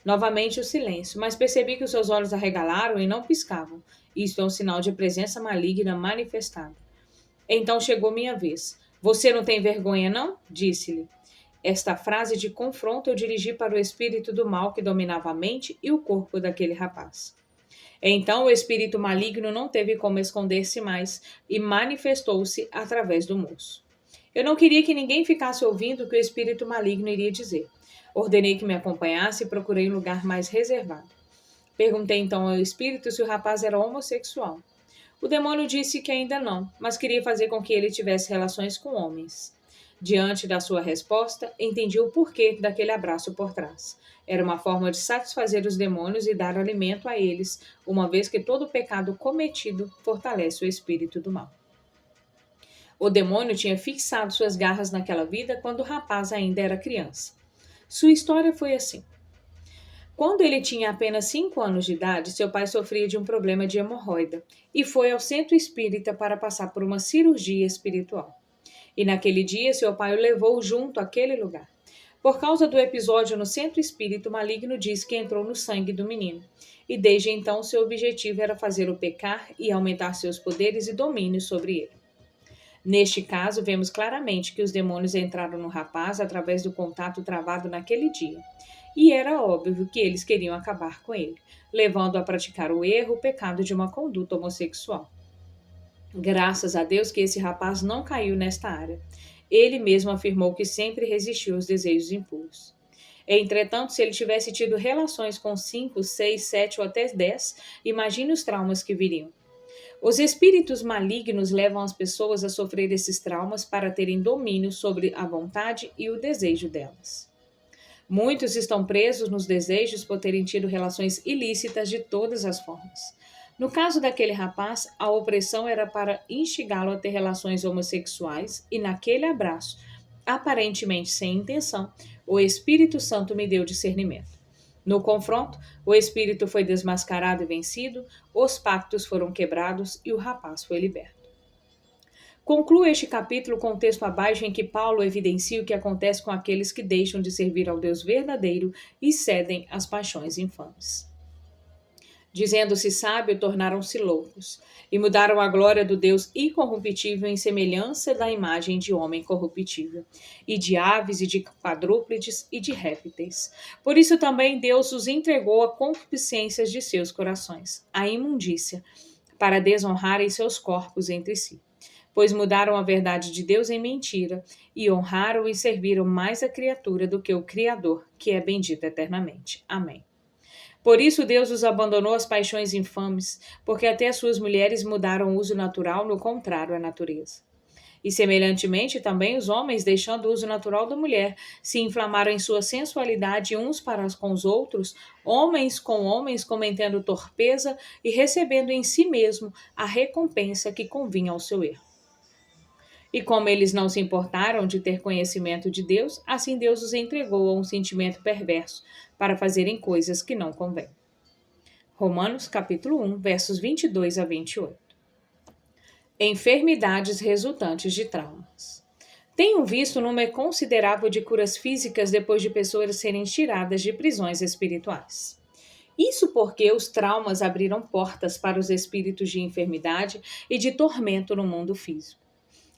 Speaker 1: Novamente o silêncio, mas percebi que os seus olhos arregalaram e não piscavam. Isto é um sinal de presença maligna manifestada. Então chegou minha vez. Você não tem vergonha, não? Disse-lhe. Esta frase de confronto eu dirigi para o espírito do mal que dominava a mente e o corpo daquele rapaz. Então o espírito maligno não teve como esconder-se mais e manifestou-se através do moço. Eu não queria que ninguém ficasse ouvindo o que o espírito maligno iria dizer. Ordenei que me acompanhasse e procurei um lugar mais reservado. Perguntei então ao espírito se o rapaz era homossexual. O demônio disse que ainda não, mas queria fazer com que ele tivesse relações com homens. Diante da sua resposta, entendi o porquê daquele abraço por trás. Era uma forma de satisfazer os demônios e dar alimento a eles, uma vez que todo pecado cometido fortalece o espírito do mal. O demônio tinha fixado suas garras naquela vida quando o rapaz ainda era criança. Sua história foi assim. Quando ele tinha apenas 5 anos de idade, seu pai sofria de um problema de hemorroida e foi ao centro espírita para passar por uma cirurgia espiritual. E naquele dia, seu pai o levou junto àquele lugar. Por causa do episódio no centro espírita, o maligno diz que entrou no sangue do menino. E desde então, seu objetivo era fazê-lo pecar e aumentar seus poderes e domínio sobre ele. Neste caso, vemos claramente que os demônios entraram no rapaz através do contato travado naquele dia. E era óbvio que eles queriam acabar com ele, levando-o a praticar o erro, o pecado de uma conduta homossexual. Graças a Deus que esse rapaz não caiu nesta área. Ele mesmo afirmou que sempre resistiu aos desejos impuros. Entretanto, se ele tivesse tido relações com 5, 6, 7 ou até 10, imagine os traumas que viriam. Os espíritos malignos levam as pessoas a sofrer esses traumas para terem domínio sobre a vontade e o desejo delas. Muitos estão presos nos desejos por terem tido relações ilícitas de todas as formas. No caso daquele rapaz, a opressão era para instigá-lo a ter relações homossexuais e naquele abraço, aparentemente sem intenção, o Espírito Santo me deu discernimento. No confronto, o espírito foi desmascarado e vencido, os pactos foram quebrados e o rapaz foi liberto. Concluo este capítulo com o texto abaixo em que Paulo evidencia o que acontece com aqueles que deixam de servir ao Deus verdadeiro e cedem às paixões infames. Dizendo-se sábio, tornaram-se loucos, e mudaram a glória do Deus incorruptível em semelhança da imagem de homem corruptível, e de aves, e de quadrúpedes, e de répteis. Por isso também Deus os entregou a concupiscências de seus corações, a imundícia, para desonrarem seus corpos entre si. Pois mudaram a verdade de Deus em mentira, e honraram e serviram mais a criatura do que o Criador, que é bendito eternamente. Amém. Por isso Deus os abandonou às paixões infames, porque até as suas mulheres mudaram o uso natural no contrário à natureza. E semelhantemente também os homens, deixando o uso natural da mulher, se inflamaram em sua sensualidade uns para com os outros, homens com homens cometendo torpeza e recebendo em si mesmo a recompensa que convinha ao seu erro. E como eles não se importaram de ter conhecimento de Deus, assim Deus os entregou a um sentimento perverso para fazerem coisas que não convêm. Romanos capítulo 1, versos 22 a 28. Enfermidades resultantes de traumas. Tenho visto um número considerável de curas físicas depois de pessoas serem tiradas de prisões espirituais. Isso porque os traumas abriram portas para os espíritos de enfermidade e de tormento no mundo físico.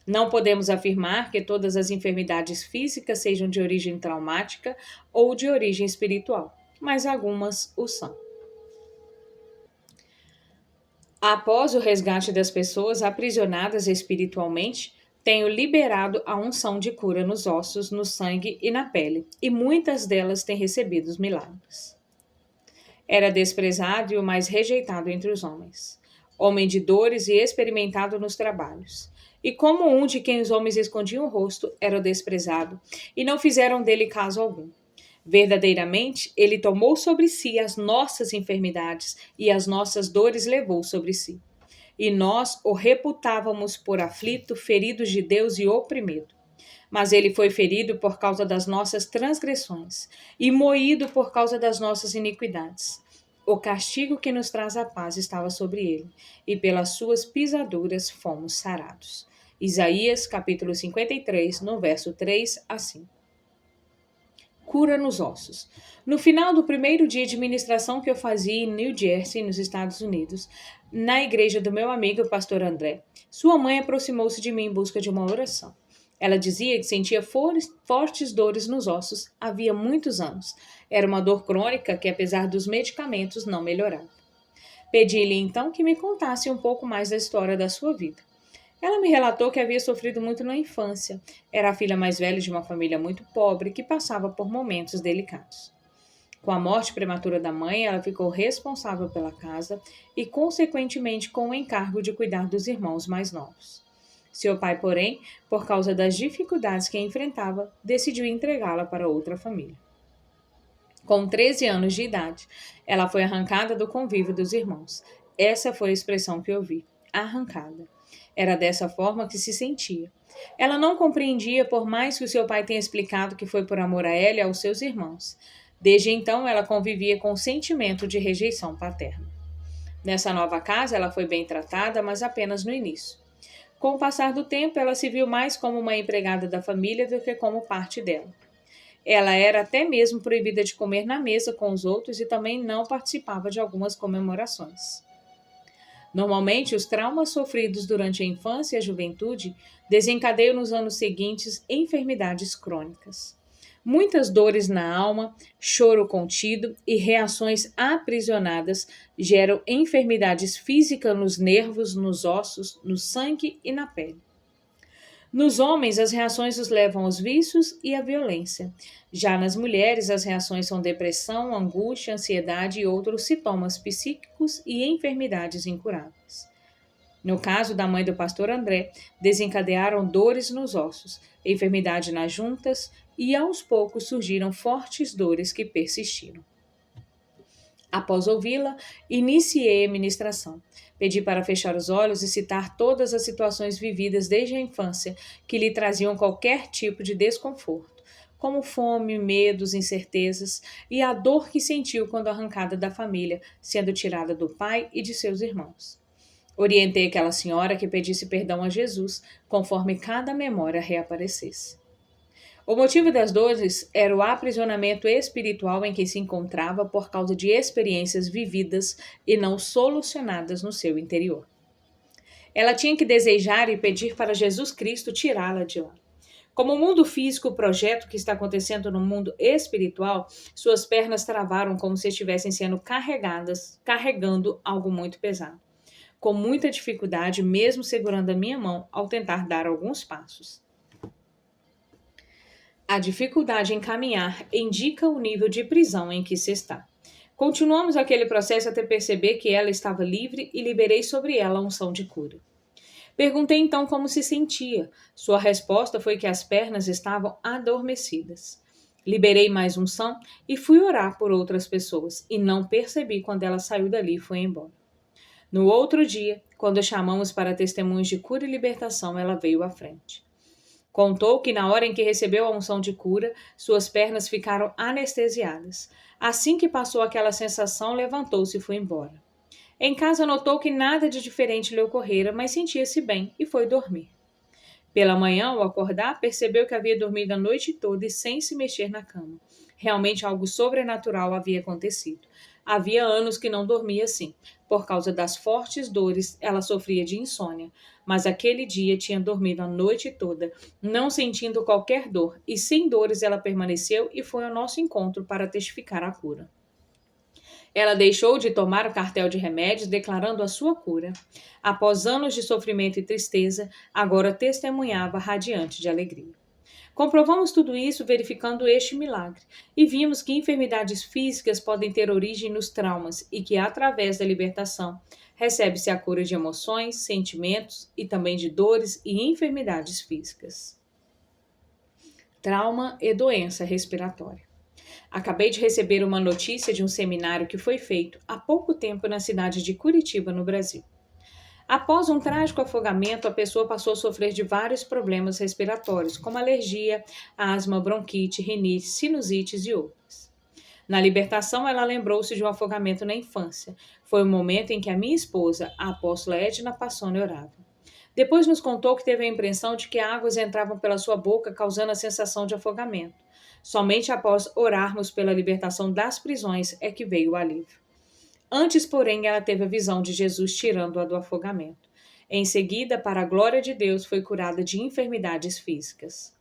Speaker 1: Não podemos afirmar que todas as enfermidades físicas sejam de origem traumática ou de origem espiritual, mas algumas o são. Após o resgate das pessoas aprisionadas espiritualmente, tenho liberado a unção de cura nos ossos, no sangue e na pele, e muitas delas têm recebido os milagres. Era desprezado e o mais rejeitado entre os homens, homem de dores e experimentado nos trabalhos. E como um de quem os homens escondiam o rosto, era desprezado, e não fizeram dele caso algum. Verdadeiramente, ele tomou sobre si as nossas enfermidades e as nossas dores levou sobre si. E nós o reputávamos por aflito, ferido de Deus e oprimido. Mas ele foi ferido por causa das nossas transgressões e moído por causa das nossas iniquidades. O castigo que nos traz a paz estava sobre ele, e pelas suas pisaduras fomos sarados. Isaías, capítulo 53, no verso 3 a 5. Cura nos ossos. No final do primeiro dia de ministração que eu fazia em New Jersey, nos Estados Unidos, na igreja do meu amigo, o pastor André, sua mãe aproximou-se de mim em busca de uma oração. Ela dizia que sentia fortes dores nos ossos havia muitos anos. Era uma dor crônica que, apesar dos medicamentos, não melhorava. Pedi-lhe então que me contasse um pouco mais da história da sua vida. Ela me relatou que havia sofrido muito na infância. Era a filha mais velha de uma família muito pobre que passava por momentos delicados. Com a morte prematura da mãe, ela ficou responsável pela casa e, consequentemente, com o encargo de cuidar dos irmãos mais novos. Seu pai, porém, por causa das dificuldades que enfrentava, decidiu entregá-la para outra família. Com 13 anos de idade, ela foi arrancada do convívio dos irmãos. Essa foi a expressão que eu vi, arrancada. Era dessa forma que se sentia. Ela não compreendia, por mais que o seu pai tenha explicado que foi por amor a ela e aos seus irmãos. Desde então, ela convivia com o sentimento de rejeição paterna. Nessa nova casa, ela foi bem tratada, mas apenas no início. Com o passar do tempo, ela se viu mais como uma empregada da família do que como parte dela. Ela era até mesmo proibida de comer na mesa com os outros e também não participava de algumas comemorações. Normalmente, os traumas sofridos durante a infância e a juventude desencadeiam nos anos seguintes enfermidades crônicas. Muitas dores na alma, choro contido e reações aprisionadas geram enfermidades físicas nos nervos, nos ossos, no sangue e na pele. Nos homens, as reações os levam aos vícios e à violência. Já nas mulheres, as reações são depressão, angústia, ansiedade e outros sintomas psíquicos e enfermidades incuráveis. No caso da mãe do pastor André, desencadearam dores nos ossos, enfermidade nas juntas e aos poucos surgiram fortes dores que persistiram. Após ouvi-la, iniciei a ministração. Pedi para fechar os olhos e citar todas as situações vividas desde a infância que lhe traziam qualquer tipo de desconforto, como fome, medos, incertezas e a dor que sentiu quando arrancada da família, sendo tirada do pai e de seus irmãos. Orientei aquela senhora que pedisse perdão a Jesus, conforme cada memória reaparecesse. O motivo das dores era o aprisionamento espiritual em que se encontrava por causa de experiências vividas e não solucionadas no seu interior. Ela tinha que desejar e pedir para Jesus Cristo tirá-la de lá. Como o mundo físico, o projeto que está acontecendo no mundo espiritual, suas pernas travaram como se estivessem sendo carregando algo muito pesado. Com muita dificuldade, mesmo segurando a minha mão ao tentar dar alguns passos. A dificuldade em caminhar indica o nível de prisão em que se está. Continuamos aquele processo até perceber que ela estava livre e liberei sobre ela a unção de cura. Perguntei então como se sentia. Sua resposta foi que as pernas estavam adormecidas. Liberei mais unção e fui orar por outras pessoas e não percebi quando ela saiu dali e foi embora. No outro dia, quando chamamos para testemunhos de cura e libertação, ela veio à frente. Contou que na hora em que recebeu a unção de cura, suas pernas ficaram anestesiadas. Assim que passou aquela sensação, levantou-se e foi embora. Em casa notou que nada de diferente lhe ocorrera, mas sentia-se bem e foi dormir. Pela manhã, ao acordar, percebeu que havia dormido a noite toda e sem se mexer na cama. Realmente algo sobrenatural havia acontecido. Havia anos que não dormia assim. Por causa das fortes dores, ela sofria de insônia. Mas aquele dia tinha dormido a noite toda, não sentindo qualquer dor, e sem dores ela permaneceu e foi ao nosso encontro para testificar a cura. Ela deixou de tomar o cartel de remédios, declarando a sua cura. Após anos de sofrimento e tristeza, agora testemunhava radiante de alegria. Comprovamos tudo isso verificando este milagre e vimos que enfermidades físicas podem ter origem nos traumas e que, através da libertação, recebe-se a cura de emoções, sentimentos e também de dores e enfermidades físicas. Trauma e doença respiratória. Acabei de receber uma notícia de um seminário que foi feito há pouco tempo na cidade de Curitiba, no Brasil. Após um trágico afogamento, a pessoa passou a sofrer de vários problemas respiratórios, como alergia, asma, bronquite, rinite, sinusites e outros. Na libertação, ela lembrou-se de um afogamento na infância. Foi o momento em que a minha esposa, a apóstola Edna Passoni, orava. Depois nos contou que teve a impressão de que águas entravam pela sua boca, causando a sensação de afogamento. Somente após orarmos pela libertação das prisões é que veio o alívio. Antes, porém, ela teve a visão de Jesus tirando-a do afogamento. Em seguida, para a glória de Deus, foi curada de enfermidades físicas.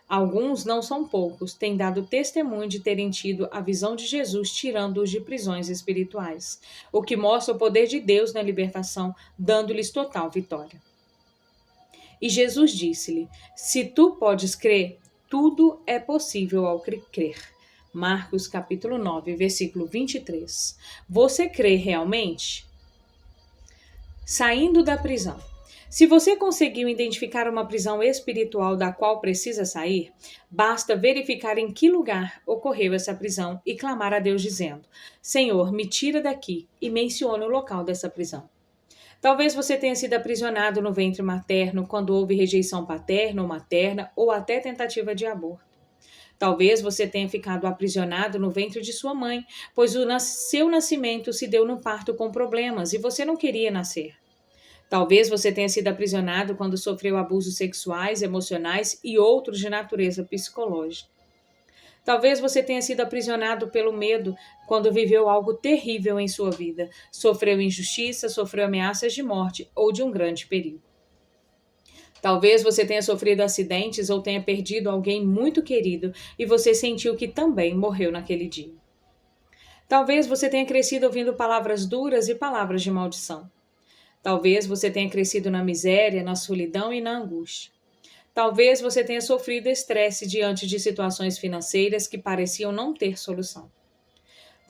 Speaker 1: Alguns, não são poucos, têm dado testemunho de terem tido a visão de Jesus tirando-os de prisões espirituais, o que mostra o poder de Deus na libertação, dando-lhes total vitória. E Jesus disse-lhe: Se tu podes crer, tudo é possível ao crer. Marcos capítulo 9, versículo 23. Você crê realmente? Saindo da prisão. Se você conseguiu identificar uma prisão espiritual da qual precisa sair, basta verificar em que lugar ocorreu essa prisão e clamar a Deus dizendo: Senhor, me tira daqui, e mencione o local dessa prisão. Talvez você tenha sido aprisionado no ventre materno quando houve rejeição paterna ou materna ou até tentativa de aborto. Talvez você tenha ficado aprisionado no ventre de sua mãe, pois o seu nascimento se deu num parto com problemas e você não queria nascer. Talvez você tenha sido aprisionado quando sofreu abusos sexuais, emocionais e outros de natureza psicológica. Talvez você tenha sido aprisionado pelo medo quando viveu algo terrível em sua vida, sofreu injustiça, sofreu ameaças de morte ou de um grande perigo. Talvez você tenha sofrido acidentes ou tenha perdido alguém muito querido e você sentiu que também morreu naquele dia. Talvez você tenha crescido ouvindo palavras duras e palavras de maldição. Talvez você tenha crescido na miséria, na solidão e na angústia. Talvez você tenha sofrido estresse diante de situações financeiras que pareciam não ter solução.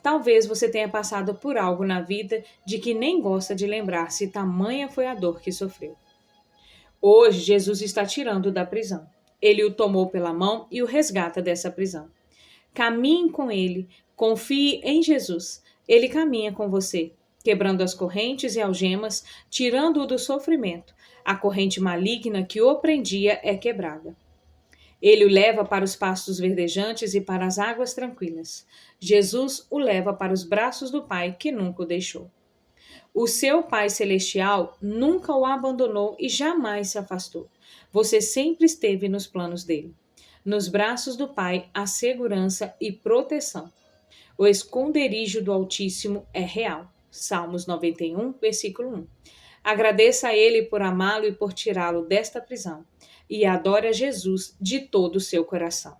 Speaker 1: Talvez você tenha passado por algo na vida de que nem gosta de lembrar-se, tamanha foi a dor que sofreu. Hoje, Jesus está tirando da prisão. Ele o tomou pela mão e o resgata dessa prisão. Caminhe com ele, confie em Jesus. Ele caminha com você, quebrando as correntes e algemas, tirando-o do sofrimento. A corrente maligna que o prendia é quebrada. Ele o leva para os pastos verdejantes e para as águas tranquilas. Jesus o leva para os braços do Pai que nunca o deixou. O seu Pai Celestial nunca o abandonou e jamais se afastou. Você sempre esteve nos planos dele. Nos braços do Pai há segurança e proteção. O esconderijo do Altíssimo é real. Salmos 91, versículo 1. Agradeça a Ele por amá-lo e por tirá-lo desta prisão. E adore a Jesus de todo o seu coração.